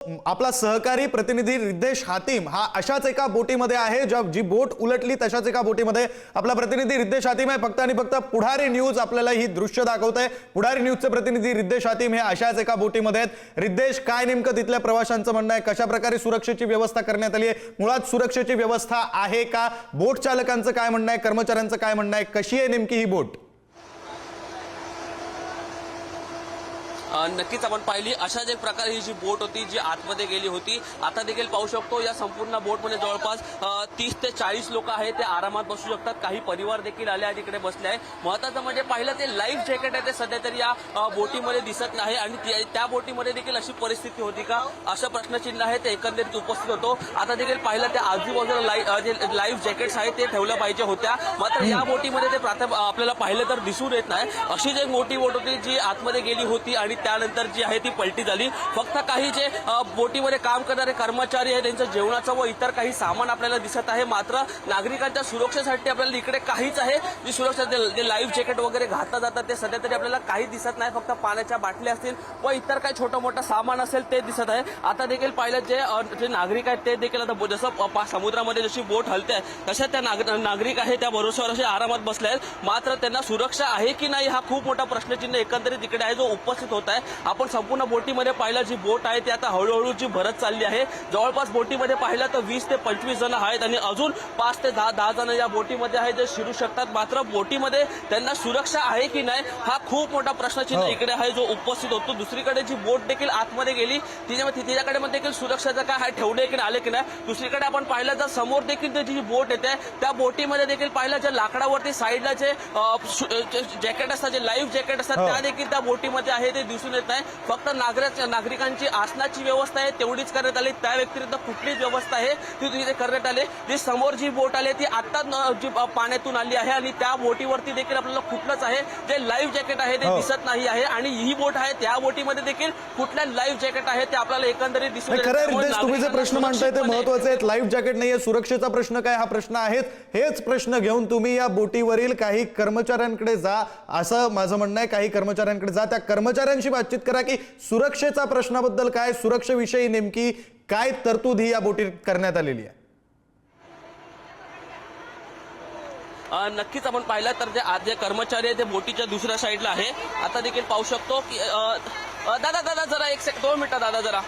आपला सहकारी प्रतिनिधी रिद्धेश हातीम हा अशाच एका बोटीमध्ये आहे, जी बोट उलटली तशाच एका बोटीमध्ये आपला प्रतिनिधी रिद्धेश हातीम आहे। फक्त आणि फक्त पुढारी न्यूज आपल्याला ही दृश्य दाखवतंय। पुढारी न्यूजचे प्रतिनिधी रिद्धेश हातीम हे अशाच एका बोटीमध्ये आहेत। रिद्धेश, काय नेमकं तिथल्या प्रवाशांचं म्हणणं आहे? कशा प्रकारे सुरक्षेची व्यवस्था करण्यात आली आहे? मुळात सुरक्षेची व्यवस्था आहे का? बोट चालकांचं काय म्हणणं आहे? कर्मचाऱ्यांचं काय म्हणणं आहे? कशी आहे नेमकी ही बोट? नक्कीच आपण पाहिली अशाच एक प्रकारे ही जी बोट होती जी आतमध्ये गेली होती। आता देखील पाहू शकतो या संपूर्ण बोटमध्ये जवळपास 30 ते 40 लोक आहेत, ते आरामात बसू शकतात। काही परिवार देखील आले आहेत, इकडे बसले आहे। महत्त्वाचं म्हणजे पाहिलं ते लाईफ जॅकेट आहे ते सध्या तरी या बोटीमध्ये दिसत नाही आणि त्या बोटीमध्ये देखील अशी परिस्थिती होती का असं प्रश्नचिन्ह आहे ते एकंदरीत उपस्थित होतो। आता देखील पाहिलं ते आजूबाजूला जे लाईफ जॅकेट्स आहेत ते ठेवलं पाहिजे होत्या, मात्र या बोटीमध्ये ते आपल्याला पाहिलं तर दिसून येत नाही। अशी जी मोठी बोट होती जी आतमध्ये गेली होती आणि त्यानंतर जी आहे ती पलटी झाली। फक्त काही जे बोटीमध्ये काम करणारे कर्मचारी आहेत त्यांचं जेवणाचं व इतर काही सामान आपल्याला दिसत आहे, मात्र नागरिकांच्या सुरक्षेसाठी आपल्याला इकडे काहीच आहे जी सुरक्षा जे लाईफ जॅकेट वगैरे घातलं जातात ते सध्या तरी आपल्याला काही दिसत नाही। फक्त पाण्याच्या बाटल्या असतील व इतर काही छोटं मोठं सामान असेल ते दिसत आहे। आता देखील पाहिलं जे नागरिक आहेत ते देखील आता जसं समुद्रामध्ये जशी बोट हलते तशा त्या नागरिक आहे त्या भरोश्यावर असे आरामात बसले आहेत, मात्र त्यांना सुरक्षा आहे की नाही हा खूप मोठा प्रश्नचिन्ह एकंदरीत इकडे आहे जो उपस्थित होत आहे। आपण संपूर्ण बोटीमध्ये पाहिलं जी बोट आहे ती आता हळूहळू जी भरत चालली आहे। जवळपास बोटीमध्ये पाहिलं तर 20 ते 25 जण आहेत आणि अजून 5 ते 10 जण या बोटीमध्ये आहेत जे शिरू शकतात, मात्र बोटीमध्ये त्यांना सुरक्षा आहे की नाही हा खूप मोठा प्रश्नचिन्ह इकडे आहे जो उपस्थित होतो। दुसरीकडे जी बोट देखील आतमध्ये गेली तिच्याकडे देखील सुरक्षाचं काय आहे ठेवले की आले की नाही। दुसरीकडे आपण पाहिलं तर समोर देखील जी बोट येते त्या बोटीमध्ये देखील पाहिलं जे लाकडावरती साईडला जे जॅकेट असतात जे लाईफ जॅकेट असतात त्या देखील त्या बोटीमध्ये आहे ते दिसून येत नाही। फक्त नागरिकांची आसनाची व्यवस्था आहे तेवढीच करण्यात आली, त्या व्यतिरिक्त कुठलीच व्यवस्था आहे ती तिथे करण्यात आली। जी समोर जी बोट आली ती आता जी पाण्यातून आली आहे आणि त्या बोटीवरती देखील आपल्याला कुठलंच आहे जे लाईफ जॅकेट आहे ते दिसत नाही आहे आणि ही बोट आहे त्या बोटीमध्ये देखील कुठल्या लाईफ जॅकेट आहे ते आपल्याला एकंदरीत दिसून येत नाही। तुम्ही जे प्रश्न मांडताय ते महत्त्वाचे आहेत। लाईफ जॅकेट नाहीये, सुरक्षेचा प्रश्न काय हा प्रश्न आहे। हेच प्रश्न घेऊन तुम्ही या बोटीवरील काही कर्मचाऱ्यांकडे जा असं माझं म्हणणं आहे। काही कर्मचाऱ्यांकडे जा, त्या कर्मचाऱ्यांशी बातचीत करा की सुरक्षेचा प्रश्नाबद्दल काय, सुरक्षेविषयी नेमकी काय तरतूद ही या बोटीत करण्यात आलेली आहे। नक्कीच आपण पाहिलं तर जे कर्मचारी आहे ते बोटीच्या दुसऱ्या साईडला आहे। आता देखील पाहू शकतो की दादा जरा 1 सेकंड 2 मिनिटं दादा जरा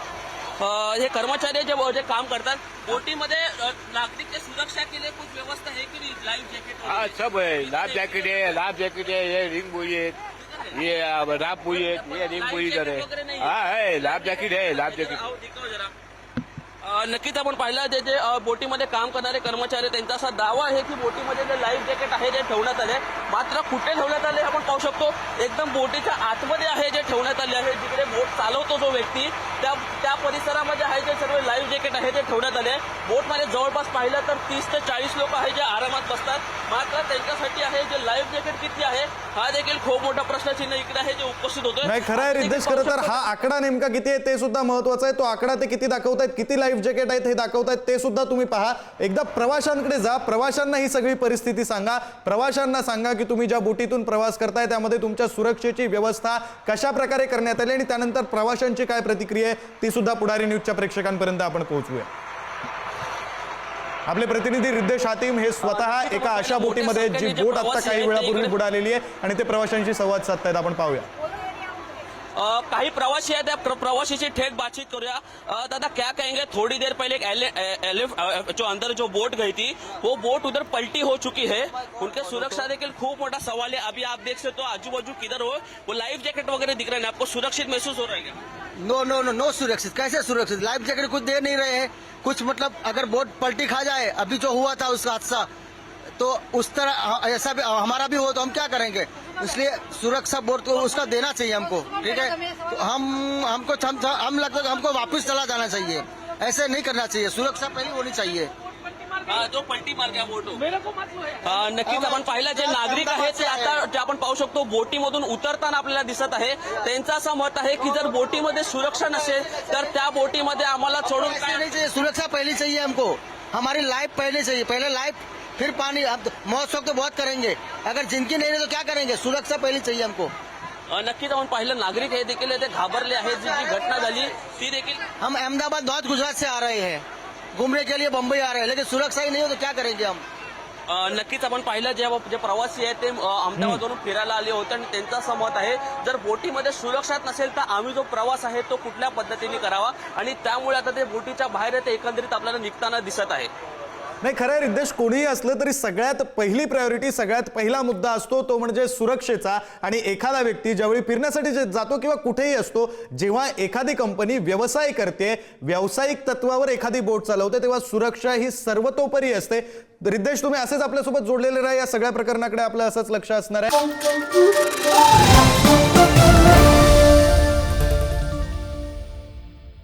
हे कर्मचारी जे काम करतात बोटीमध्ये नागरिक की सुरक्षा के लिए कुछ व्यवस्था है कि नहीं? लाइफ जैकेट हाँ सब है, लाइफ जैकेट है, ये रिंग बुई है, ये राप बुई है, ये रिंग बुई इधर है। हाँ है, लाइफ जैकेट है, लाइफ जैकेट। दिखाओ जरा। नक्कीच आपण पाहिलं जे बोटीमध्ये काम करणारे कर्मचारी त्यांचा असा दावा आहे की बोटीमध्ये जे लाईफ जॅकेट आहे ते ठेवण्यात आले, मात्र कुठे ठेवण्यात आले आपण पाहू शकतो एकदम बोटीच्या आतमध्ये आहे जे ठेवण्यात आले आहे। जिकडे बोट चालवतो जो व्यक्ती त्या परिसरामध्ये आहे जे सर्व लाईफ जॅकेट आहे ते ठेवण्यात आले। बोटमध्ये जवळपास पाहिलं तर 30 ते 40 लोक आहेत जे आरामात बसतात, मात्र त्यांच्यासाठी आहे जे लाईफ जॅकेट किती आहे हा देखील खूप मोठा प्रश्नचिन्ह इकडे आहे जे उपस्थित होतोय। नाही, खरं आहे रिद्धेश, खरं तर हा आकडा नेमका किती आहे ते सुद्धा महत्त्वाचं आहे। तो आकडा ते किती दाखवतायत, किती लाईफ जॅकेट आहेत हे दाखवतायत ते सुद्धा तुम्ही पहा। एकदा प्रवाशांकडे जा, प्रवाशांना ही सगळी परिस्थिती सांगा, प्रवाशांना सांगा की तुम्ही ज्या बोटीतून प्रवास करताय त्यामध्ये तुमच्या सुरक्षेची व्यवस्था कशा प्रकारे करण्यात आली आणि त्यानंतर प्रवाशांची काय प्रतिक्रिया आहे ती सुद्धा पुढारी न्यूजच्या प्रेक्षकांपर्यंत आपण पोहोचवूया। आपले प्रतिनिधी रिद्धेश हातीम हे स्वतः एका अशा बोटीमध्ये जी बोट आता काही वेळापूर्वी बुडालेली आहे आणि ते प्रवाशांशी संवाद साधतायत, आपण पाहूया। काही प्रवासी है प्रवासी से ठेठ बातचीत करूया। दादा क्या कहेंगे, थोड़ी देर पहले एक जो अंदर जो बोट गई थी वो बोट उधर पलटी हो चुकी है, उनके सुरक्षा देखिए खूब मोटा सवाल है। अभी आप देख सकते हो आजू बाजू किधर हो वो लाइफ जैकेट वगैरह दिख रहे हैं, आपको सुरक्षित महसूस हो रहा है क्या? नो सुरक्षित, कैसे सुरक्षित? लाइफ जैकेट कुछ दे नहीं रहे हैं कुछ, मतलब अगर बोट पलटी खा जाए, अभी जो हुआ था उसका हादसा, तो उस तरह ऐसा भी हमारा भी हो तो हम क्या करेंगे? इसलिए सुरक्षा बोर्ड को उसका देना चाहिए हमको, ठीक है? तो हम लगता है हमको वापस चला जाना चाहिए, ऐसे नहीं करना चाहिए, सुरक्षा पहले होनी चाहिए। जो पलटी मार गया बोट नक्कीच आपण पाहिलं जे नागरिक आहेत ते आता जे आपण पाहू शकतो बोटीमधून उतरताना आपल्याला दिसत आहे। त्यांचं असं मत आहे की जर बोटीमध्ये सुरक्षा नसेल तर त्या बोटीमध्ये आम्हाला सोडून नहीं चाहिए, सुरक्षा पहले चाहिए हमको, हमारी लाइफ पहले चाहिए, पहले लाइफ फिर पानी। अब महोत्सव तो बहुत करेंगे, अगर जिनकी नहीं रहे तो क्या करेंगे? सुरक्षा पहले चाहिए हमको। नक्कीच आपण पाहिलं नागरिक हे देखील ते घाबरले आहेत. जी घटना झाली ती देखील हम अहमदाबाद बहुत गुजरात से आ रहे हैं, घूमने के लिए बम्बई आ रहे हैं, लेकिन सुरक्षा ही नहीं हो तो क्या करेंगे हम। नक्कीच आपण पाहिलं जे प्रवासी आहेत ते अहमदाबादवरून फिरायला आले होते आणि त्यांचं असं मत आहे जर बोटीमध्ये सुरक्षा नसेल तर आम्ही जो प्रवास आहे तो कुठल्या पद्धतीने करावा आणि त्यामुळे आता ते बोटीच्या बाहेर ते एकंदरीत आपल्याला निघताना दिसत आहे. नाही, खरं आहे रिद्देश, कोणीही असलं तरी सगळ्यात पहिली प्रायोरिटी, सगळ्यात पहिला मुद्दा असतो तो म्हणजे सुरक्षेचा. आणि एखादा व्यक्ती ज्यावेळी फिरण्यासाठी जातो किंवा कुठेही असतो, जेव्हा एखादी कंपनी व्यवसाय करते, व्यावसायिक तत्वावर एखादी बोट चालवते, तेव्हा सुरक्षा ही सर्वतोपरी असते. रिद्देश, तुम्ही असेच आपल्यासोबत जोडलेले राहा, या सगळ्या प्रकरणाकडे आपलं असंच लक्ष असणार आहे.